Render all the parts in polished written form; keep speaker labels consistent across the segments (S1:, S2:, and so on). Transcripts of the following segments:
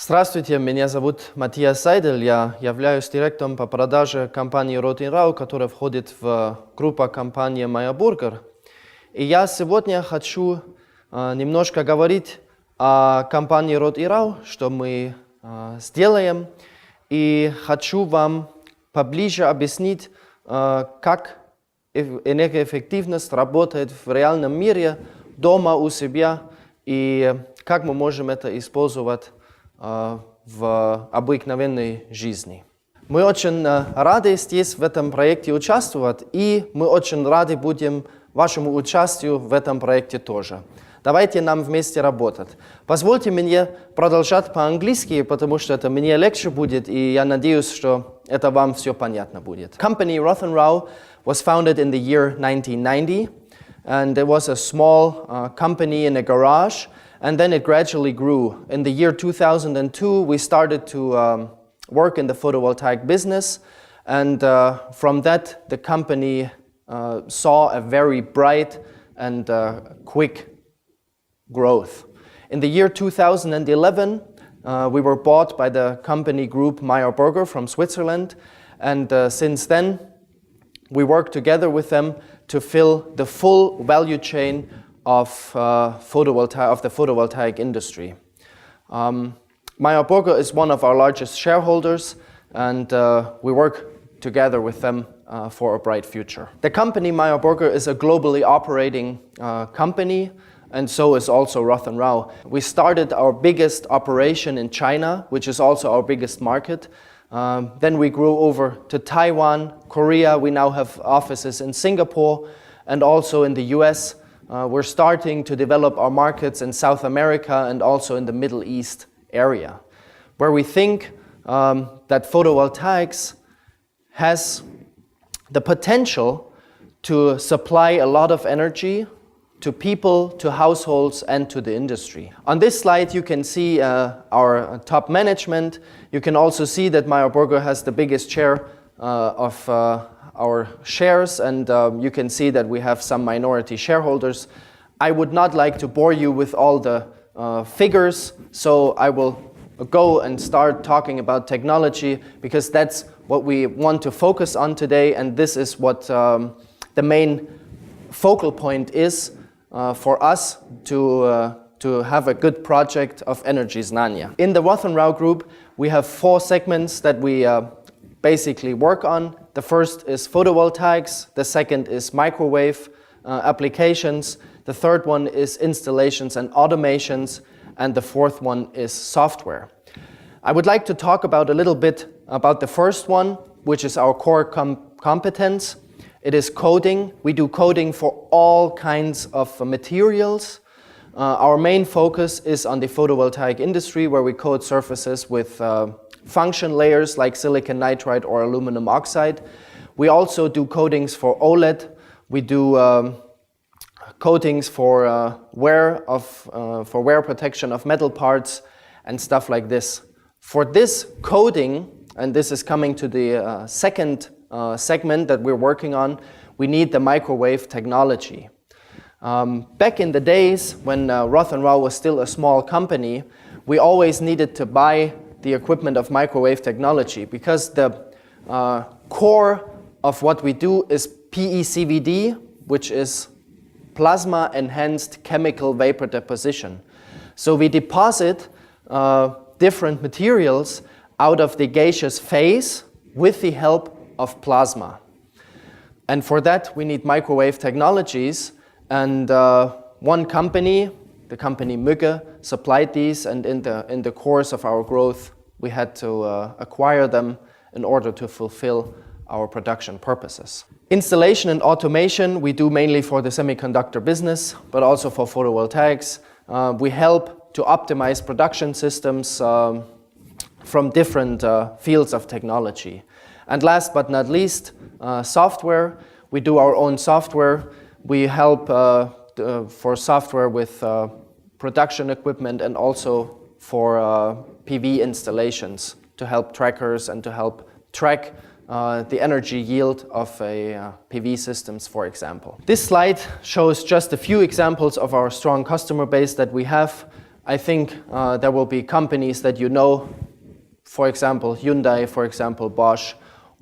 S1: Здравствуйте, меня зовут Матиас Сайдель, я являюсь директором по продаже компании Rotinrau, которая входит в группу компании Meyer Burger. И я сегодня хочу немножко говорить о компании Rotinrau, что мы сделаем, и хочу вам поближе объяснить, как энергоэффективность работает в реальном мире, дома у себя, и как мы можем это использовать в обыкновенной жизни. Мы очень рады здесь в этом проекте участвовать, и мы очень рады будем вашему участию в этом проекте тоже. Давайте нам вместе работать. Позвольте мне продолжать по-английски, потому что это мне легче будет, и я надеюсь, что это вам все понятно будет. Company Rotinrau was founded in the year 1990, and it was a small company in a garage. And then it gradually grew. In the year 2002, we started to work in the photovoltaic business. And from that, the company saw a very bright and quick growth. In the year 2011, we were bought by the company group Meyer Burger from Switzerland. And since then, we work together with them to fill the full value chain of the photovoltaic industry. Meyer Burger is one of our largest shareholders, and we work together with them for a bright future. The company Meyer Burger is a globally operating company, and so is also Rotinrau. We started our biggest operation in China, which is also our biggest market. Then we grew over to Taiwan, Korea. We now have offices in Singapore and also in the US. We're starting to develop our markets in South America and also in the Middle East area, where we think that photovoltaics has the potential to supply a lot of energy to people, to households, and to the industry. On this slide, you can see our top management. You can also see that Meyer Burger has the biggest share of our shares, and you can see that we have some minority shareholders. I would not like to bore you with all the figures, so I will go and start talking about technology, because that's what we want to focus on today, and this is what the main focal point is for us to have a good project of energy znania. In the Rotinrau group, we have 4 segments that we basically work on. The first is photovoltaics, the second is microwave applications, the third one is installations and automations, and the fourth one is software. I would like to talk about a little bit about the first one, which is our core competence. It is coding. We do coding for all kinds of materials. Our main focus is on the photovoltaic industry, where we code surfaces with function layers like silicon nitride or aluminum oxide. We also do coatings for OLED. We do coatings for wear protection of metal parts and stuff like this. For this coding, and this is coming to the second segment that we're working on, we need the microwave technology. Back in the days when Rotinrau was still a small company, we always needed to buy the equipment of microwave technology, because the core of what we do is PECVD, which is plasma enhanced chemical vapor deposition. So we deposit different materials out of the gaseous phase with the help of plasma. And for that we need microwave technologies, and one company, the company Mügge, supplied these, and in the course of our growth we had to acquire them in order to fulfill our production purposes. Installation and automation we do mainly for the semiconductor business, but also for photovoltaics. We help to optimize production systems from different fields of technology. And last but not least, software. We do our own software. We help for software with production equipment and also for PV installations, to help trackers and to help track the energy yield of PV systems, for example. This slide shows just a few examples of our strong customer base that we have. I think there will be companies that you know, for example, Hyundai, for example, Bosch,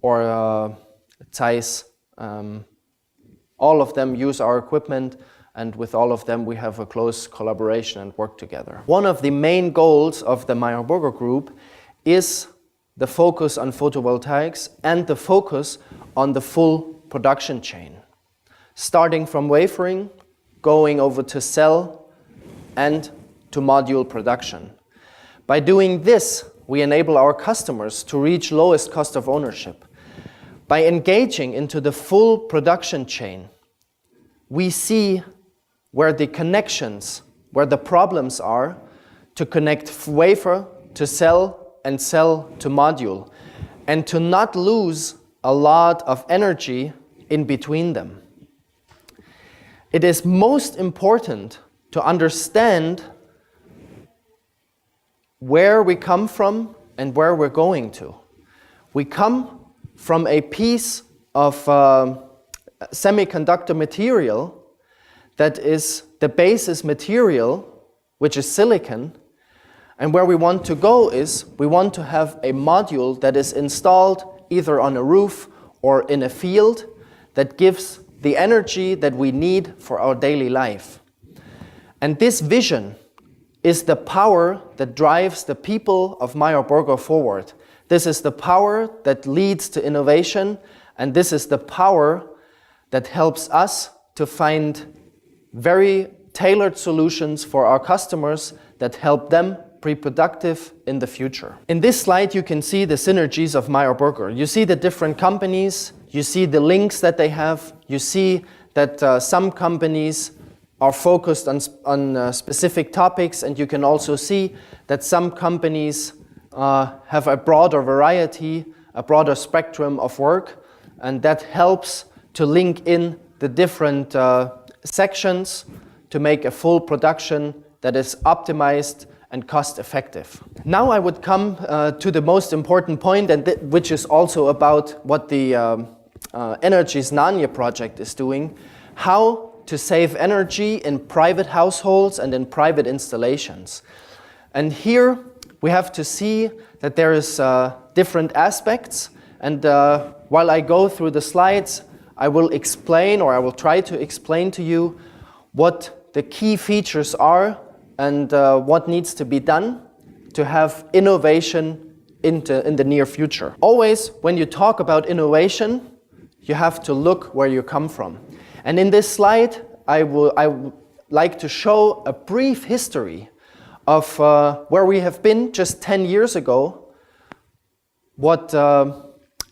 S1: or Zeiss. All of them use our equipment, and with all of them we have a close collaboration and work together. One of the main goals of the Meyer Burger Group is the focus on photovoltaics and the focus on the full production chain, starting from wafering, going over to cell and to module production. By doing this, we enable our customers to reach lowest cost of ownership. By engaging into the full production chain, we see where the connections, where the problems are to connect wafer to cell and cell to module, and to not lose a lot of energy in between them. It is most important to understand where we come from and where we're going to. We come from a piece of semiconductor material that is the basis material, which is silicon, and where we want to go is we want to have a module that is installed either on a roof or in a field that gives the energy that we need for our daily life. And this vision is the power that drives the people of Meyer Burger forward. This is the power that leads to innovation, and this is the power that helps us to find very tailored solutions for our customers that help them be productive in the future. In this slide you can see the synergies of Meyer Burger. You see the different companies, you see the links that they have, you see that some companies are focused on specific topics, and you can also see that some companies have a broader variety, a broader spectrum of work, and that helps to link in the different sections to make a full production that is optimized and cost effective. Now I would come to the most important point, and which is also about what the Energiznanje project is doing, how to save energy in private households and in private installations. And here we have to see that there is different aspects, and while I go through the slides, I will explain, or I will try to explain to you what the key features are and what needs to be done to have innovation in the near future. Always when you talk about innovation, you have to look where you come from. And in this slide, I would like to show a brief history of where we have been just 10 years ago, what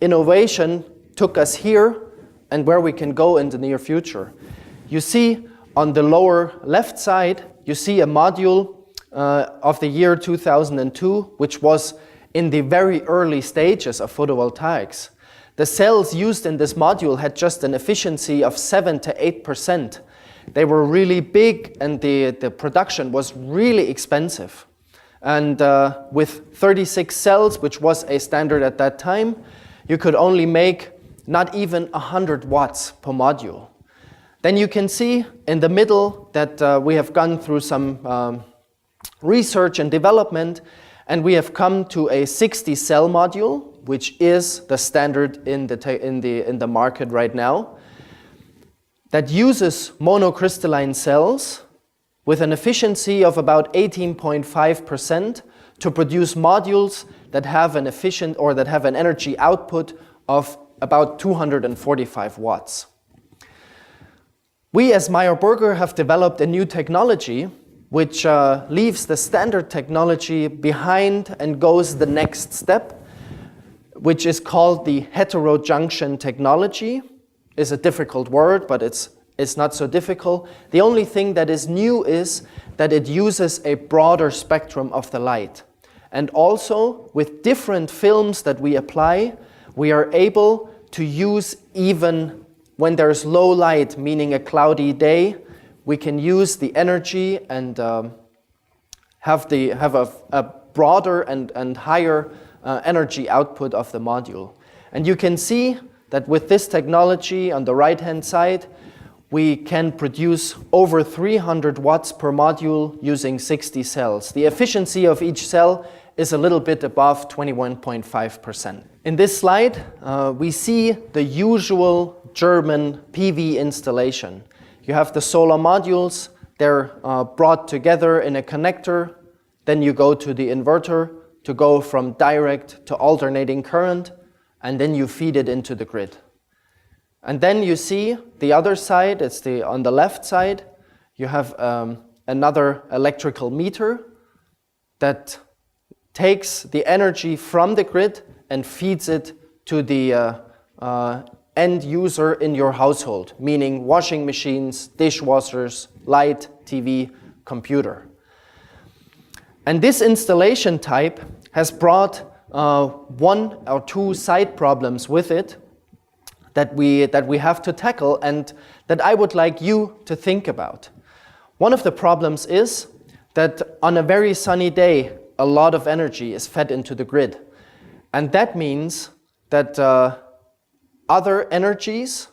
S1: innovation took us here, and where we can go in the near future. You see on the lower left side, you see a module of the year 2002, which was in the very early stages of photovoltaics. The cells used in this module had just an efficiency of 7 to 8%. They were really big, and the production was really expensive. And with 36 cells, which was a standard at that time, you could only make not even 100 watts per module. Then you can see in the middle that we have gone through some research and development, and we have come to a 60 cell module, which is the standard in the market right now, that uses monocrystalline cells with an efficiency of about 18.5% to produce modules that have an efficient, or that have an energy output of about 245 watts. We as Meyer Burger have developed a new technology which leaves the standard technology behind and goes the next step, which is called the heterojunction technology. It's a difficult word, but it's not so difficult. The only thing that is new is that it uses a broader spectrum of the light. And also, with different films that we apply, we are able to use, even when there's low light, meaning a cloudy day, we can use the energy and have a broader and higher energy output of the module. And you can see that with this technology on the right-hand side, we can produce over 300 watts per module using 60 cells. The efficiency of each cell is a little bit above 21.5%. In this slide, we see the usual German PV installation. You have the solar modules, they're brought together in a connector, then you go to the inverter to go from direct to alternating current, and then you feed it into the grid. And then you see the other side, it's on the left side, you have another electrical meter that takes the energy from the grid and feeds it to the end user in your household, meaning washing machines, dishwashers, light, TV, computer. And this installation type has brought one or two side problems with it that we have to tackle and that I would like you to think about. One of the problems is that on a very sunny day, a lot of energy is fed into the grid. And that means that other energies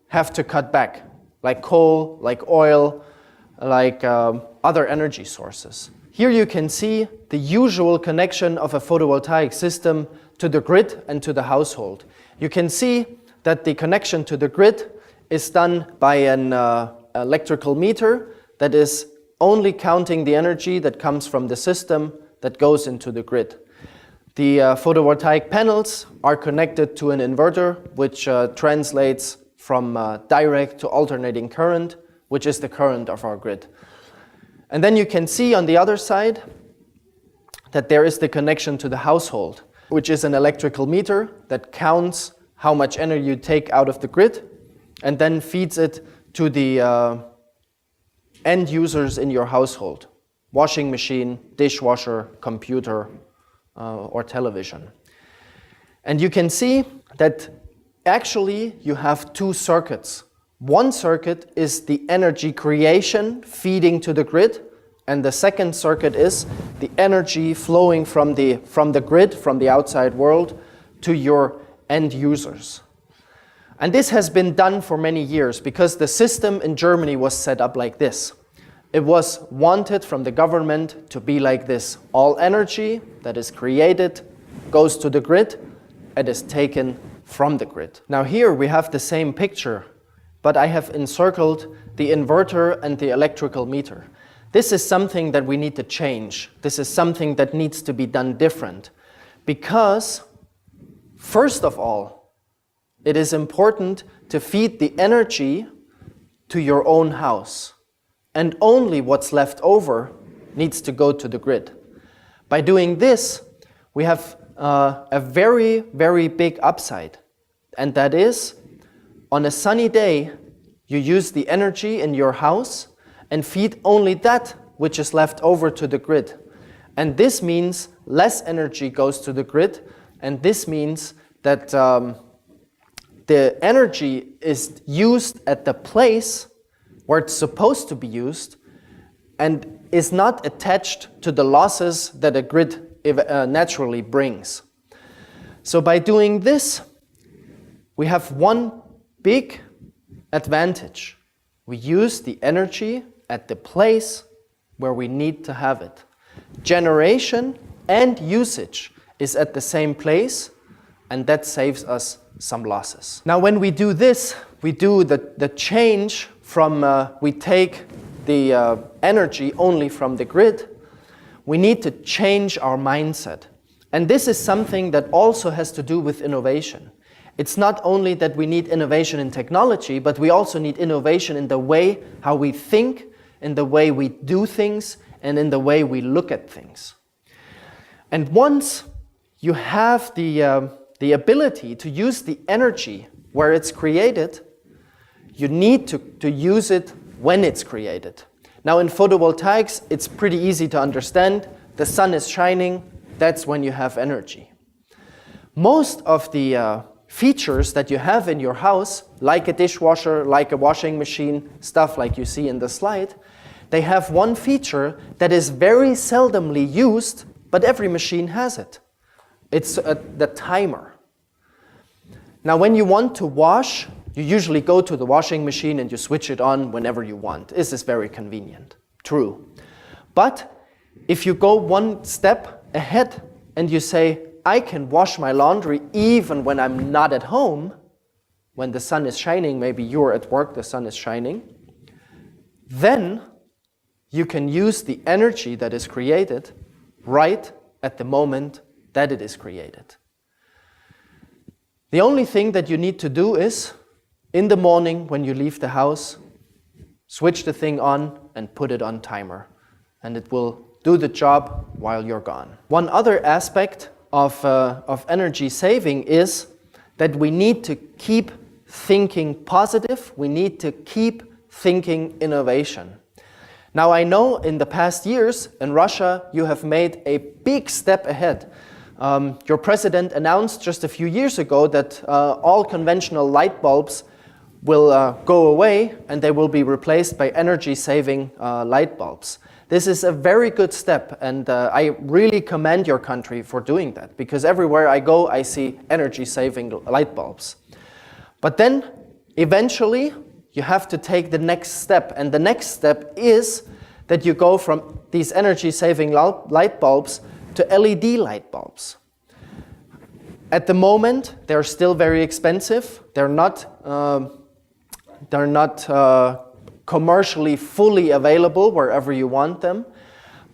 S1: have to cut back, like coal, like oil, like other energy sources. Here you can see the usual connection of a photovoltaic system to the grid and to the household. You can see that the connection to the grid is done by an electrical meter that is only counting the energy that comes from the system that goes into the grid. The photovoltaic panels are connected to an inverter, which translates from direct to alternating current, which is the current of our grid. And then you can see on the other side that there is the connection to the household, which is an electrical meter that counts how much energy you take out of the grid and then feeds it to the end users in your household. Washing machine, dishwasher, computer, or television. And you can see that actually you have two circuits. One circuit is the energy creation feeding to the grid, and the second circuit is the energy flowing from the grid, from the outside world, to your end users. And this has been done for many years because the system in Germany was set up like this. It was wanted from the government to be like this. All energy that is created goes to the grid and is taken from the grid. Now here we have the same picture, but I have encircled the inverter and the electrical meter. This is something that we need to change. This is something that needs to be done different. Because, first of all, it is important to feed the energy to your own house. And only what's left over needs to go to the grid. By doing this, we have a very, very big upside. And that is, on a sunny day, you use the energy in your house and feed only that which is left over to the grid. And this means less energy goes to the grid, and this means that the energy is used at the place where it's supposed to be used and is not attached to the losses that a grid naturally brings. So by doing this, we have one big advantage. We use the energy at the place where we need to have it. Generation and usage is at the same place, and that saves us some losses. Now when we do this, we do the change from, we take the energy only from the grid. We need to change our mindset. And this is something that also has to do with innovation. It's not only that we need innovation in technology, but we also need innovation in the way how we think, in the way we do things, and in the way we look at things. And once you have the ability to use the energy where it's created, you need to use it when it's created. Now in photovoltaics, it's pretty easy to understand. The sun is shining, that's when you have energy. Most of the features that you have in your house, like a dishwasher, like a washing machine, stuff like you see in the slide, they have one feature that is very seldomly used, but every machine has it. It's the timer. Now when you want to wash You usually go to the washing machine and you switch it on whenever you want. This is very convenient. True. But if you go one step ahead and you say, I can wash my laundry even when I'm not at home, when the sun is shining, maybe you're at work, the sun is shining, then you can use the energy that is created right at the moment that it is created. The only thing that you need to do is, in the morning when you leave the house, switch the thing on and put it on timer. And it will do the job while you're gone. One other aspect of energy saving is that we need to keep thinking positive. We need to keep thinking innovation. Now I know in the past years in Russia you have made a big step ahead. Your president announced just a few years ago that all conventional light bulbs will go away and they will be replaced by energy-saving light bulbs. This is a very good step, and I really commend your country for doing that, because everywhere I go I see energy-saving light bulbs. But then eventually you have to take the next step, and the next step is that you go from these energy-saving light bulbs to LED light bulbs. At the moment, they're still very expensive. They're not commercially fully available wherever you want them.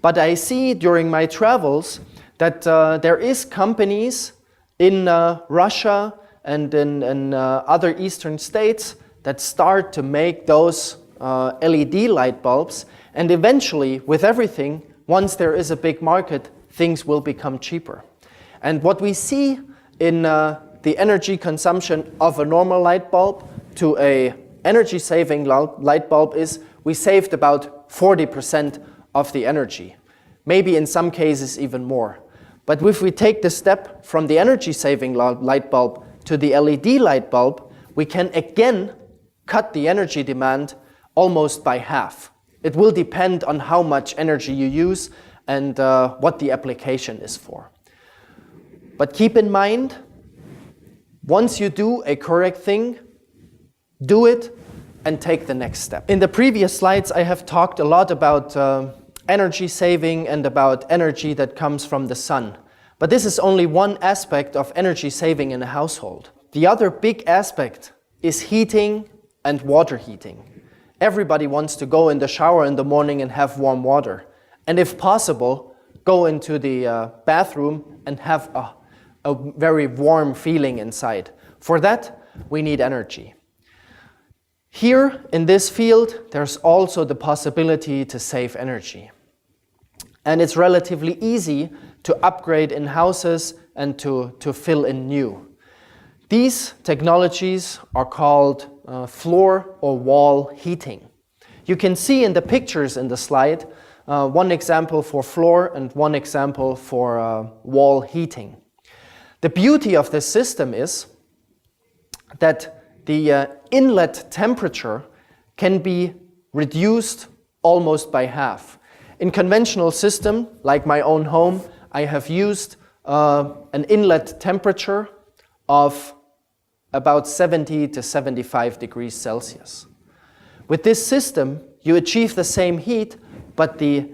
S1: But I see during my travels that there is companies in Russia and in other eastern states that start to make those LED light bulbs. And eventually, with everything, once there is a big market, things will become cheaper. And what we see in the energy consumption of a normal light bulb to a energy-saving light bulb is we saved about 40% of the energy. Maybe in some cases even more. But if we take the step from the energy-saving light bulb to the LED light bulb, we can again cut the energy demand almost by half. It will depend on how much energy you use and what the application is for. But keep in mind, once you do a correct thing, do it and take the next step. In the previous slides, I have talked a lot about energy saving and about energy that comes from the sun. But this is only one aspect of energy saving in a household. The other big aspect is heating and water heating. Everybody wants to go in the shower in the morning and have warm water. And if possible, go into the bathroom and have a very warm feeling inside. For that, we need energy. Here in this field, there's also the possibility to save energy. And it's relatively easy to upgrade in houses and to fill in new. These technologies are called floor or wall heating. You can see in the pictures in the slide one example for floor and one example for wall heating. The beauty of this system is that the inlet temperature can be reduced almost by half. In conventional system, like my own home, I have used an inlet temperature of about 70 to 75 degrees Celsius. With this system, you achieve the same heat, but the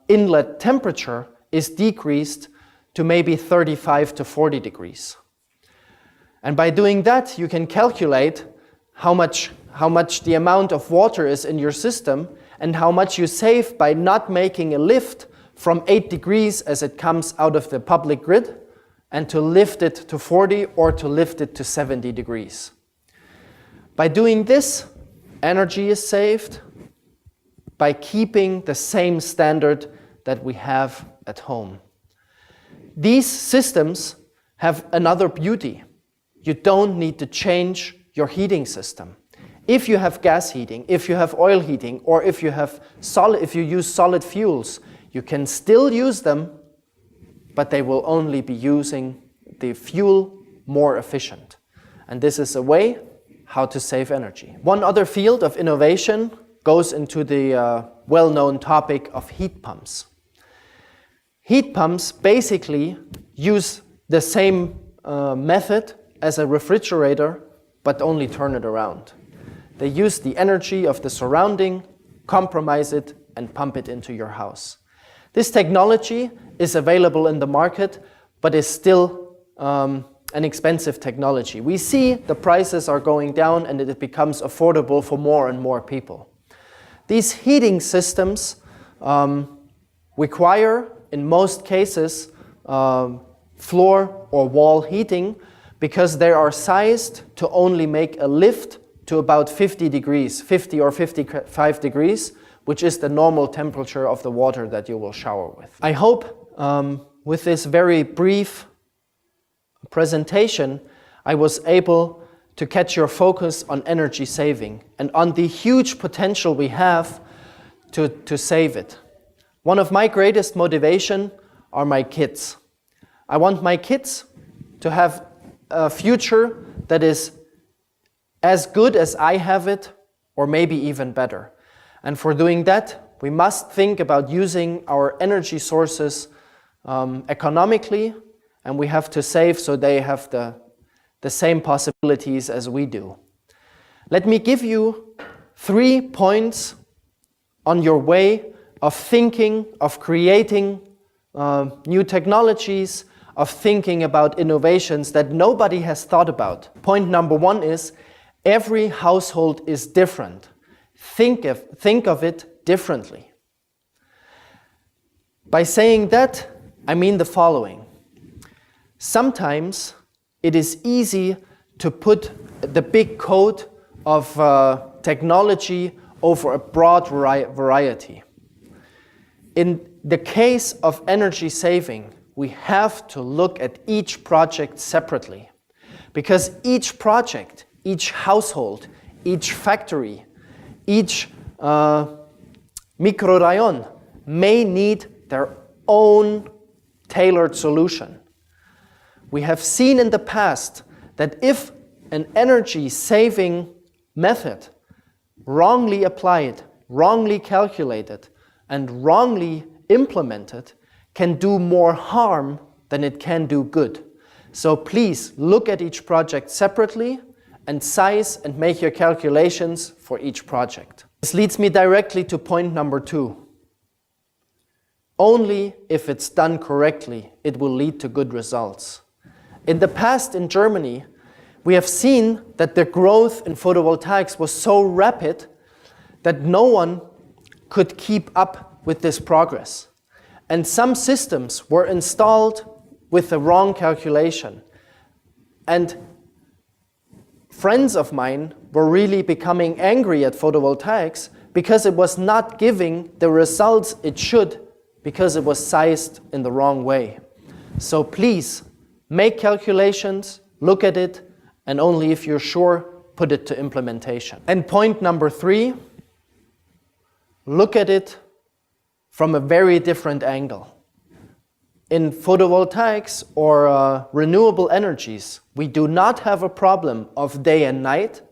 S1: inlet temperature is decreased to maybe 35 to 40 degrees. And by doing that, you can calculate how much the amount of water is in your system and how much you save by not making a lift from 8 degrees as it comes out of the public grid and to lift it to 40 or to lift it to 70 degrees. By doing this, energy is saved by keeping the same standard that we have at home. These systems have another beauty. You don't need to change your heating system. If you have gas heating, if you have oil heating, or if you use solid fuels, you can still use them, but they will only be using the fuel more efficient. And this is a way how to save energy. One other field of innovation goes into the well-known topic of heat pumps. Heat pumps basically use the same method as a refrigerator, but only turn it around. They use the energy of the surrounding, compromise it, and pump it into your house. This technology is available in the market, but is still an expensive technology. We see the prices are going down and it becomes affordable for more and more people. These heating systems require, in most cases, floor or wall heating because they are sized to only make a lift to about 50 degrees, 50 or 55 degrees, which is the normal temperature of the water that you will shower with. I hope with this very brief presentation, I was able to catch your focus on energy saving and on the huge potential we have to save it. One of my greatest motivation are my kids. I want my kids to have a future that is as good as I have it, or maybe even better. And for doing that, we must think about using our energy sources economically, and we have to save so they have the same possibilities as we do. Let me give you 3 points on your way of thinking, of creating new technologies, of thinking about innovations that nobody has thought about. Point number 1 is, every household is different. Think of it differently. By saying that, I mean the following. Sometimes it is easy to put the big coat of technology over a broad variety. In the case of energy saving, we have to look at each project separately, because each project, each household, each factory, each microrayon may need their own tailored solution. We have seen in the past that if an energy saving method, wrongly applied, wrongly calculated, and wrongly implemented, can do more harm than it can do good. So please look at each project separately and size and make your calculations for each project. This leads me directly to point number 2. Only if it's done correctly, it will lead to good results. In the past in Germany, we have seen that the growth in photovoltaics was so rapid that no one could keep up with this progress. And some systems were installed with the wrong calculation. And friends of mine were really becoming angry at photovoltaics because it was not giving the results it should, because it was sized in the wrong way. So please, make calculations, look at it, and only if you're sure, put it to implementation. And point number 3, look at it from a very different angle. In photovoltaics or renewable energies, we do not have a problem of day and night,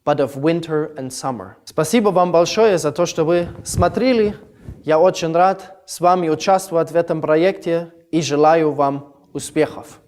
S1: but of winter and summer. Спасибо вам большое за то, что вы смотрели. Я очень рад с вами участвовать в этом проекте и желаю вам успехов.